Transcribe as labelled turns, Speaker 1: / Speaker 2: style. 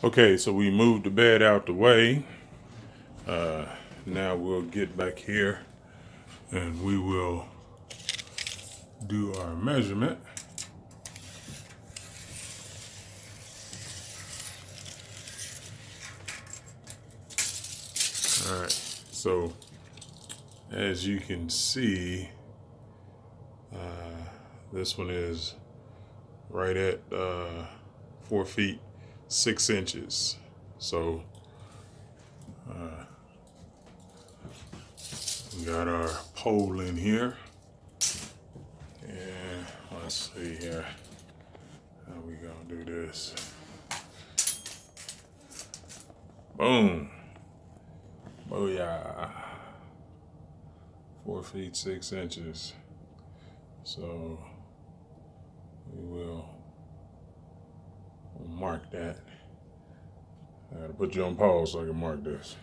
Speaker 1: Okay, so we moved the bed out the way. Now we'll get back here and we will do our measurement. All right, so as you can see, this one is right at 4 feet 6 inches. So we got our pole in here, and let's see here how we gonna do this. Boom, booyah, 4 feet 6 inches. So we'll mark that. I gotta put you on pause so I can mark this.